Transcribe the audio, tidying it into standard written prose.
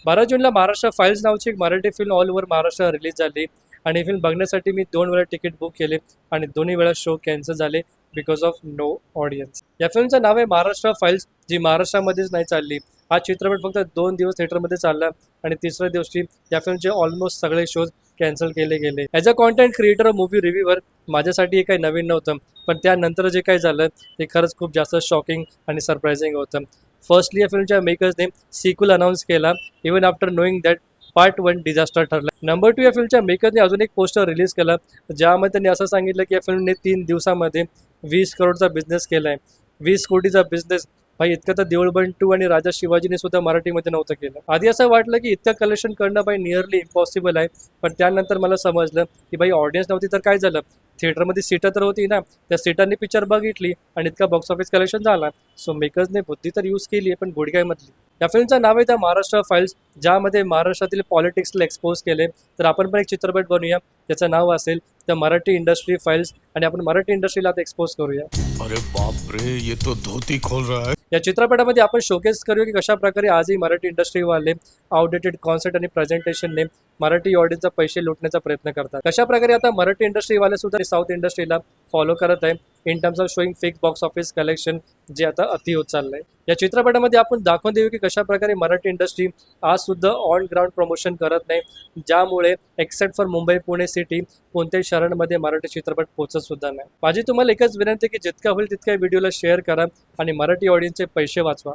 12 जूनला महाराष्ट्र फाईल्स नावाची एक Marathi film all over Maharashtra release झाली आणि ही फिल्म बघण्यासाठी मी 2 वेळा तिकीट बुक केले आणि दोन्ही वेळा शो कॅन्सल झाले बिकॉज ऑफ नो ऑडियन्स. या फिल्मचं नाव आहे महाराष्ट्र फाईल्स, जी महाराष्ट्रामध्येच नाही चालली. हा चित्रपट फक्त 2 दिवस थिएटरमध्ये चालला आणि तिसऱ्या दिवशी या फिल्मचे ऑलमोस्ट सगळे शोज कॅन्सल केले गेले. ॲज अ कॉन्टेंट क्रिएटर व मूवी रिव्ह्यूवर माझ्यासाठी हे काही नवीन नव्हतं, पण त्यानंतर जे काही झालं ते खरंच खूप जास्त शॉकिंग आणि सरप्रायझिंग होतं. फर्स्टली या फिल्मच्या मेकर्सने सिक्वल अनाऊन्स केला even after knowing that part 1 disaster ठरला. नंबर 2, या फिल्मच्या मेकरने अजून एक पोस्टर रिलीज केला ज्यामध्ये त्यांनी असं सांगितलं की या फिल्मने 3 दिवसामध्ये 20 करोडचा बिझनेस केला आहे. 20 कोटीचा बिझनेस भाई, इतकं तर देऊळ बंद 2 आणि राजा शिवाजीने सुद्धा मराठीमध्ये नव्हतं केलं. आधी असं वाटलं की इतकं कलेक्शन करणं भाई नियरली इम्पॉसिबल आहे, पण त्यानंतर मला समजलं की भाई ऑडियन्स नव्हती तर काय झालं, थिएटरमध्ये सीटं तर होती ना, त्या सीटांनी पिक्चर बघितली आणि इतका बॉक्स ऑफिस कलेक्शन झाला. सो मेकर्सने बुद्धी तर यूज केली आहे, पण गुडघ्यामधली. या फिल्मचं नाव आहे द महाराष्ट्र फाईल्स, ज्यामध्ये महाराष्ट्रातील पॉलिटिक्सला एक्सपोज केले. तर आपण पण एक चित्रपट बनवूया, त्याचं नाव असेल द मराठी इंडस्ट्री फाईल्स आणि आपण मराठी इंडस्ट्रीला आता एक्सपोज करूया. अरे बाप रे, ये तो धोती खोल रहा है. या चित्रपटामध्ये आपण शोकेस करूया की कशा प्रकारे आजही मराठी इंडस्ट्रीवाले आउटडेटेड कॉन्सेप्ट आणि प्रेझेंटेशनने मराठी ऑडियन्सचा पैसे लुटण्याचा प्रयत्न करतात. कशा प्रकारे आता मराठी इंडस्ट्रीवाले सुद्धा साऊथ इंडस्ट्रीला फॉलो करत आहे in terms of showing fake box office collection, जे आता अति होत चाललंय. या चित्रपटामध्ये आपण दाखवून देऊ की कशा प्रकारे मराठी इंडस्ट्री आज सुद्धा ऑन ग्राउंड प्रमोशन करत नाही, ज्यामुळे except for Mumbai Pune city कोणत्याही शहरांमध्ये मराठी चित्रपट पोहोचत सुद्धा नाही. माझी तुम्हाला एकच विनंती की जितका होईल तितक्या व्हिडिओला शेअर करा आणि मराठी ऑडियन्सचे पैसे वाचवा.